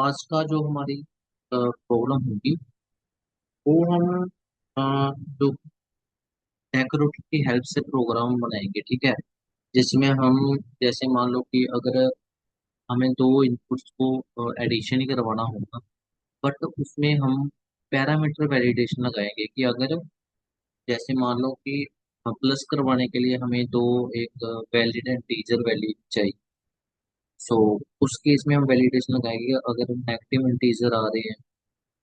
आज का जो हमारी प्रॉब्लम होगी वो हम अ, जो डेकोरेटर की हेल्प से प्रोग्राम बनाएंगे, ठीक है। जिसमें हम जैसे मान लो कि अगर हमें दो इनपुट्स को एडिशन ही करवाना होगा, बट उसमें हम पैरामीटर वैलिडेशन लगाएंगे कि अगर जैसे मान लो कि प्लस करवाने के लिए हमें दो एक वैलिड एंड टीजर वैल्यू चाहिए। सो उस केस में हम वैलिडेशन लगाएंगे कि अगर नेगेटिव इंटीजर आ रहे हैं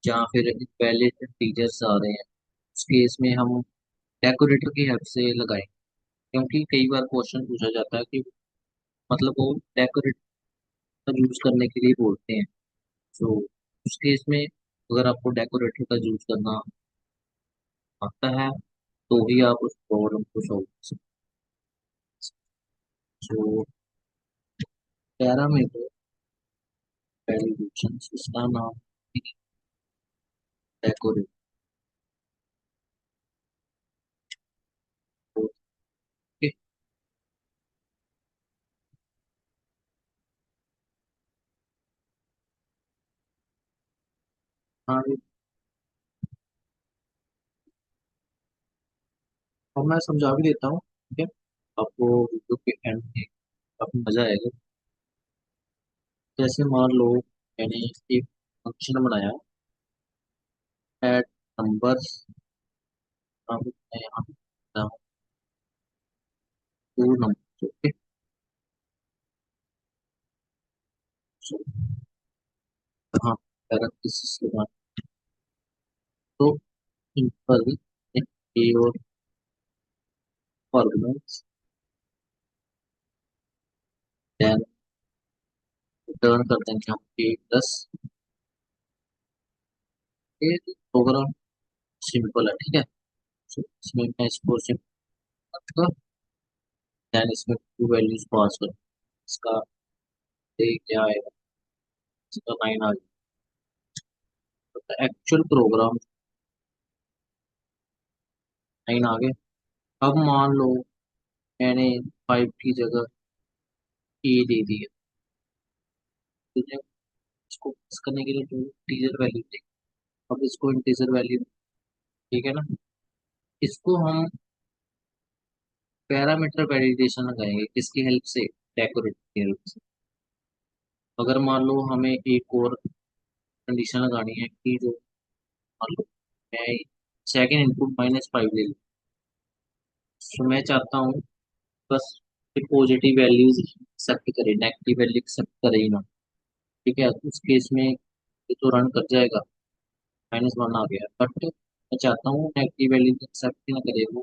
या फिर वैलिड इंटीजर्स आ रहे हैं, उस केस में हम डेकोरेटर की हेल्प से लगाएं। क्योंकि कई बार क्वेश्चन पूछा जाता है कि मतलब वो डेकोरेटर यूज करने के लिए बोलते हैं। तो उस केस में अगर आपको डेकोरेटर का यूज करना आता है तो ही आप उस प्रॉब्लम को सॉल्व कर सकते हैं। तो पैरामीटर वैलिडेशन, इसका नाम डेकोरेटर। ओके। हाँ, और मैं समझा भी देता हूँ, ठीक है। आपको वीडियो के एंड में काफी मजा आएगा। जैसे मान लो मैंने एक फंक्शन बनाया, ऐड नंबर्स। अब मैं यहाँ पे लिखता हूँ टू नंबर। ओके। सो हाँ, पैरेंथेसिस के बाद तो सिंपल ए और फॉर्मूला, देन रिटर्न कर देंगे हम ए प्लस। ये प्रोग्राम सिंपल है, ठीक है। So, इसमें मैं इसको सिंपल, देन इसमें टू वैल्यूज पास कर, इसका ए क्या आएगा, इसका 9 आ गया। एक्चुअल प्रोग्राम 9 आ गए। अब मान लो मैंने 5 की जगह ए दे दिया, ठीक है। इसको पास करने के लिए जो इंटीजर वैल्यू थी, अब इसको इंटीजर वैल्यू, ठीक है ना। इसको हम पैरामीटर वैलिडेशन लगाएंगे किसकी हेल्प से, डेकोरेट की हेल्प से। अगर मान लो हमें एक और कंडीशन लगानी है कि जो मान लो मैं सेकेंड इनपुट -5 ले लूँ, तो मैं चाहता हूँ बस पॉजिटिव वैल्यूज एक्सेप्ट करे, नेगेटिव वैल्यू एक्सेप्ट करे ही ना। ठीक है, उस केस में ये तो रन कर जाएगा, -1 आ गया। बट मैं चाहता हूँ नेगेटिव वैल्यू एक्सेप्ट ही ना करे वो,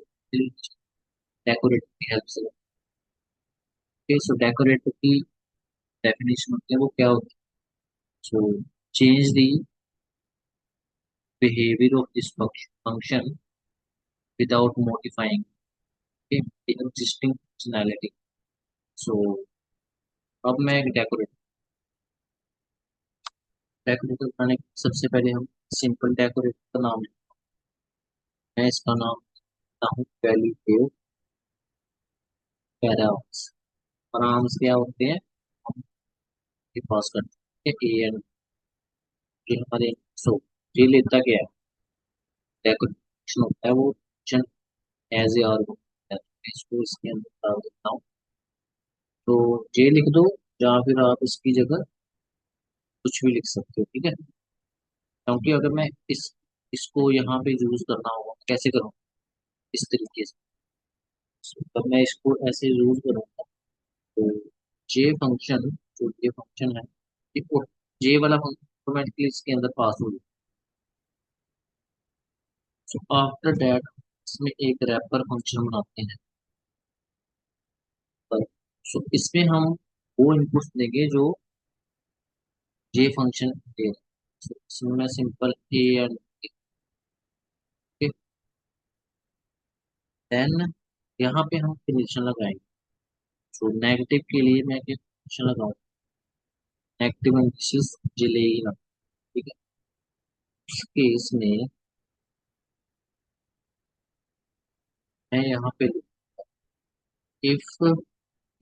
डेकोरेट की हेल्प से। ओके, सो डेकोरेट की डेफिनेशन होती है, वो क्या होती है? So change the behavior of this function without modifying, okay, the existing functionality. So अब मैं एक डेकोरेटर बनाने सबसे पहले हम सिंपल डेकोरेटर का नाम मैं इसका नाम देता हूँ वैल्यू पैराम्स। पैराम्स क्या होते हैं, हम ये पास करते हैं ए एंड, ये हमारे। सो ये लेता क्या है, डेकोरेशन होता है वो फंक्शन एज ए आर्गुमेंट है। इसको इसके अंदर डाल देता हूँ। तो जे लिख दो, या फिर आप इसकी जगह कुछ भी लिख सकते हो, ठीक है। क्योंकि अगर मैं इसको यहाँ पे यूज करना होगा कैसे करूँ, इस तरीके से। तो मैं इसको ऐसे यूज करूँगा, तो जे फंक्शन, जो ये फंक्शन है, ये जे वाला फंक्शन ऑटोमेटिकली इसके अंदर पास हो जाए। सो आफ्टर दैट इसमें एक रैपर फंक्शन बनाते हैं। सो इसमें हम वो इनपुट्स देंगे जो जे फंक्शन दे। So, इसमें मैं सिंपल ए एंड देन यहाँ पे हम कंडीशन लगाएंगे। तो नेगेटिव के लिए मैं कंडीशन लगाऊंगा, नेगेटिव इंडिसेस जे ले ही ना, ठीक है। इस केस में मैं यहाँ पे इफ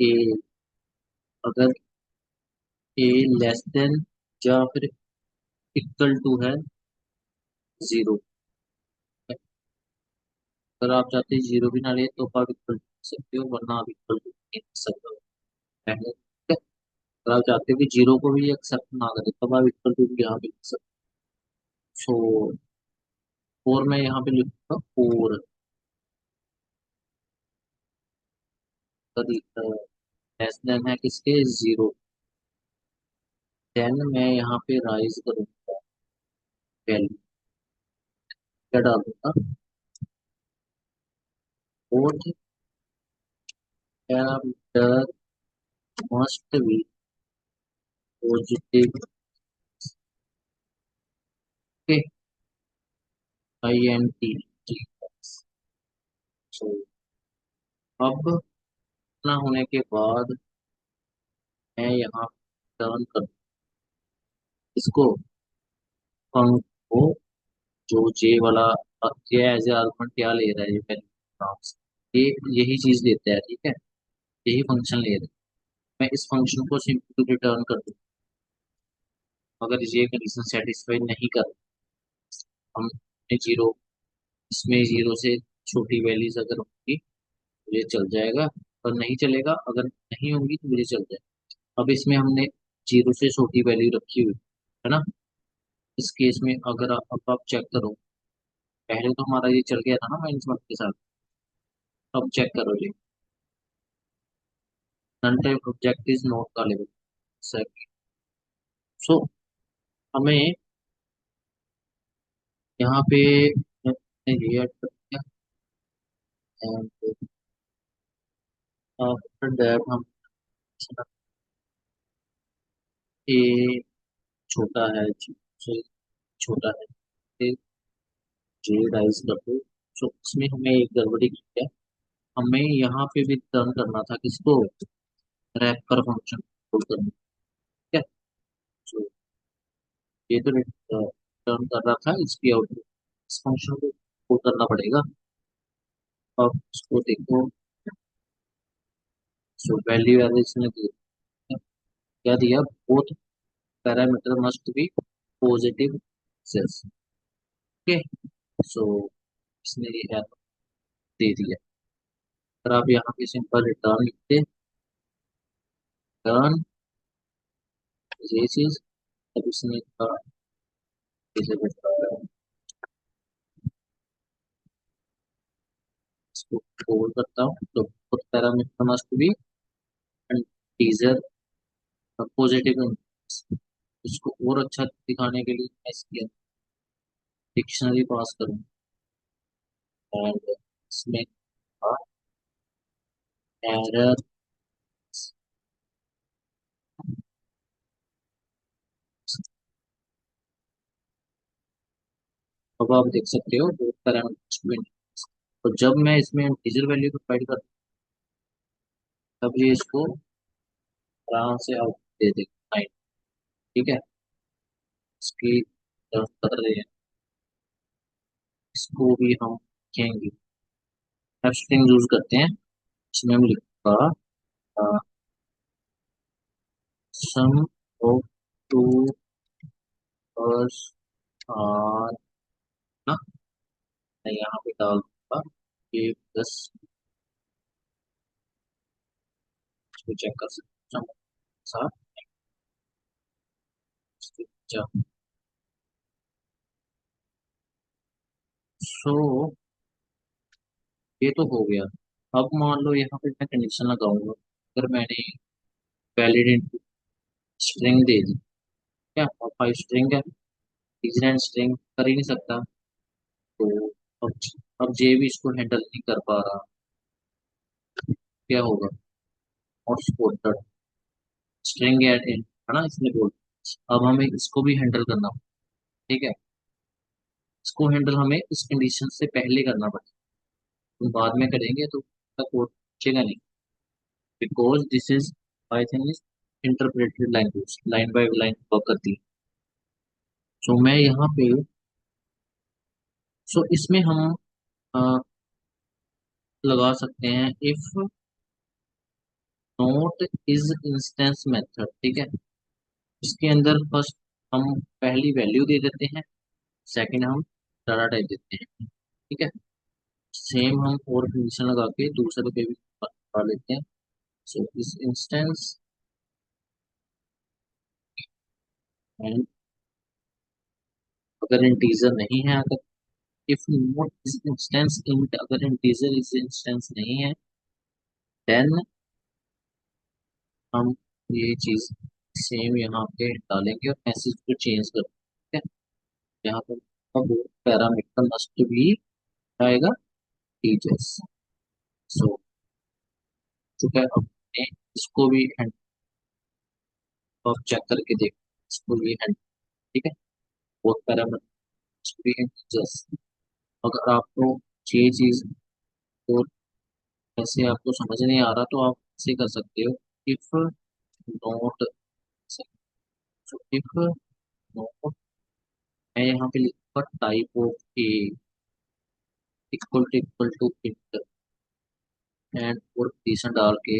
ए, अगर ए लेस देन या फिर इक्वल टू है जीरो। अगर आप चाहते हैं जीरो भी ना ले तो आप इक्वल टू लिख सकते हो, वरना आप इक्वल टू नहीं लिख सकते हो पहले, ठीक है। अगर आप चाहते हो कि जीरो को भी एक्सेप्ट ना करें तब आप इक्वल टू यहाँ पे लिख सकते हो। सो फोर मैं यहाँ पे लिखूंगा फोर, लेस देन है किसके, जीरो। देन मैं यहाँ पे राइज करूंगा वैल्यू, क्या डालूंगा, fourth parameter must be positive के आई एन टी। सो अब ना होने के बाद मैं यहाँ टर्न कर इसको फंक को, जो जे वाला जे एज ए आर्गुमेंट क्या ले रहा है, ये पहले नाम से ये यही चीज लेता है, ठीक है, यही फंक्शन ले रहा है। मैं इस फंक्शन को सिंपली रिटर्न कर दूँ, अगर ये कंडीशन सेटिस्फाई नहीं कर, हम जीरो, इसमें जीरो से छोटी वैल्यूज अगर होंगी मुझे चल जाएगा, और नहीं चलेगा अगर नहीं होंगी तो मुझे चल जाएगा। अब इसमें हमने जीरो से छोटी वैल्यू रखी हुई है ना, इस केस में अगर अब आप चेक करो, पहले तो हमारा ये चल गया था ना माइनस वन के साथ, अब चेक करो जी, none type object is not callable. So हमें यहाँ पे ये ऐड कर दिया, एंड आफ्टर दैट हम ए छोटा है जी से छोटा है, जे राइज कर दो। सो इसमें हमें एक गड़बड़ी की है, हमें यहाँ पे भी टर्न करना था किसको, रैपर फंक्शन कॉल करना, ठीक है। सो ये तो टर्न कर रहा था, इसकी आउटपुट इस फंक्शन को कॉल करना पड़ेगा। अब इसको देखो, सो वैल्यू एज इसने दिया, क्या दिया, both parameter must be positive cells, okay. So इसने ये है दे दिया। अगर आप यहाँ पे सिंपल रिटर्न लिखते, रिटर्न ये चीज, अब इसने कहा, इसे बताया, इसको कॉल करता हूँ तो both parameter must B teaser positive, इसको और अच्छा दिखाने के लिए मैं इसकी डिक्शनरी पास करूँ, और इसमें एरर, अब आप देख सकते हो दो पैरामीटर, तो जब मैं इसमें इंटीजर वैल्यू को प्रोवाइड कर, तब ये इसको आराम से आउट दे देगा 9, ठीक है। इसकी कर रहे हैं, इसको भी हम लिखेंगे, अब स्ट्रिंग यूज करते हैं, इसमें हम लिखा सम ऑफ टू प्लस आर ना, मैं यहाँ पे डाल दूंगा ये प्लस, इसको चेक कर सकते हैं साथ, सो ये तो हो गया। अब मान लो यहाँ पे मैं कंडीशन लगाऊंगा, अगर मैंने वैलिड स्ट्रिंग दे दी, क्या और फाइव स्ट्रिंग है, रीजन स्ट्रिंग कर ही नहीं सकता, तो अब अब जे भी इसको हैंडल नहीं कर पा रहा, क्या होगा, और सपोर्टेड स्ट्रिंग एड इन, है ना, इसने बोल, अब हमें इसको भी हैंडल करना, ठीक है। इसको हैंडल हमें इस कंडीशन से पहले करना पड़ेगा, तो बाद में करेंगे तो कोड चलेगा नहीं, because this is Python is interpreted language, line by line work करती है। सो मैं यहाँ पे, सो इसमें हम अ, लगा सकते हैं if not is instance method, ठीक है। इसके अंदर फर्स्ट हम पहली वैल्यू दे देते हैं, सेकंड हम डाटा टाइप देते हैं, ठीक है। सेम हम और कंडीशन लगा के दूसरे पे भी लगा लेते हैं। सो इस इंस्टेंस एंड अगर इंटीजर नहीं है, अगर इफ नॉट इस इंस्टेंस इंट, अगर इंटीजर इस इंस्टेंस नहीं है, देन हम ये चीज सेम यहाँ पे डालेंगे और मैसेज को चेंज कर देंगे, ठीक है। यहाँ पर अब पैरामीटर मस्ट भी आएगा टीचर्स। सो चुका है, अब मैं इसको भी हैंड ऑफ चेक करके देख, इसको भी हैंड, ठीक है। बहुत पैरामीटर भी है टीचर्स। अगर आपको ये चीज तो ऐसे आपको समझ नहीं आ रहा तो आप ऐसे कर सकते हो, इफ नॉट, इफ नॉट, मैं यहाँ पे लिखूंगा type of a equal to int and और कंडीशन डाल के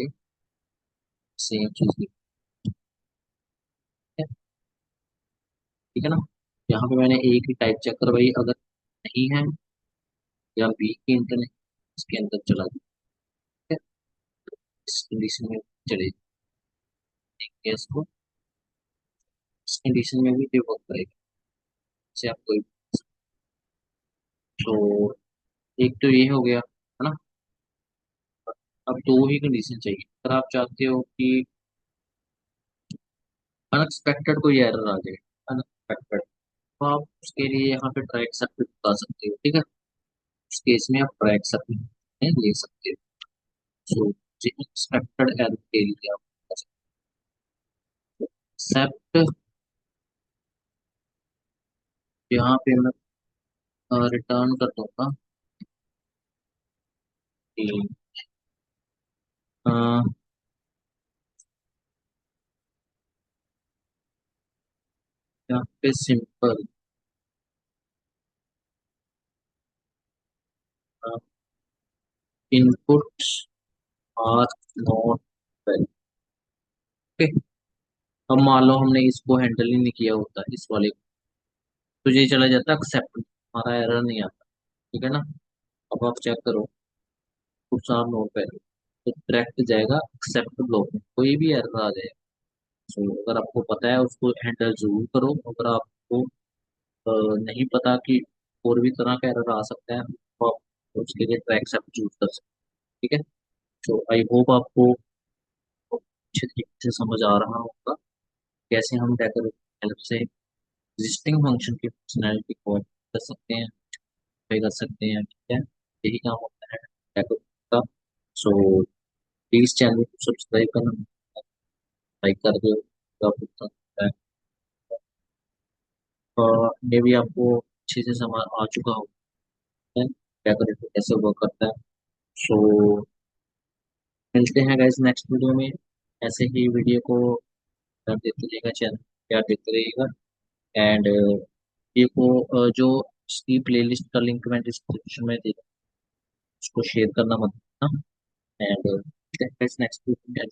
सेम चीज लिखते हैं, ठीक है ना। यहाँ पे मैंने एक ही टाइप चेक करवाई, अगर नहीं है या बी की इंट ने इसके अंदर चला गया, ठीक है। इस कंडीशन में चले जाएंगे इसको, इस कंडीशन में भी ये वर्क करेगा, जैसे आप कोई, तो एक तो ये हो गया है ना। अब दो ही कंडीशन चाहिए, अगर आप चाहते हो कि अनएक्सपेक्टेड कोई एरर आ जाए, अनएक्सपेक्टेड, तो आप उसके लिए यहाँ पे ट्राई एक्सेप्ट बता सकते हो, ठीक है। इस केस में आप ट्राई एक्सेप्ट ले सकते हो। सो अनएक्सपेक्टेड एरर के लिए आप एक्सेप्ट, यहाँ पे मैं रिटर्न कर दूंगा कि अ, यहाँ पे simple input or not well, अब मान लो हमने इसको हैंडल ही नहीं किया होता इस वाले को, तो ये चला जाता एक्सेप्ट, हमारा एरर नहीं आता, ठीक है ना। अब आप चेक करो कुछ आप नोट पहले, तो डायरेक्ट जाएगा एक्सेप्ट ब्लॉक में, कोई भी एरर आ जाए। तो अगर आपको पता है उसको हैंडल जरूर करो, अगर आपको नहीं पता कि और भी तरह का एरर आ सकता है तो आप उसके लिए ट्रैक एक्सेप्ट चूज कर सकते हैं, ठीक है। तो आई होप आपको अच्छे तरीके से समझ आ रहा होगा कैसे हम डेकोरेटिव हेल्प से एग्जिस्टिंग फंक्शन की फंक्शनैलिटी को कर सकते हैं, पे कर सकते हैं, ठीक है। यही काम होता है डेकोरेटिव का। सो प्लीज चैनल को सब्सक्राइब करना, लाइक कर दो, तो आप उत्तर होता है। मे भी आपको अच्छे से समझ आ चुका होगा डेकोरेटिव कैसे वर्क करता है। सो मिलते हैं गाइस नेक्स्ट वीडियो में, ऐसे ही वीडियो को कर देते रहिएगा, चैनल प्यार देते रहिएगा। एंड वीडियो को जो इसकी प्लेलिस्ट का लिंक मैं डिस्क्रिप्शन में दे दूँ, उसको शेयर करना मत भूलना। एंड नेक्स्ट वीडियो में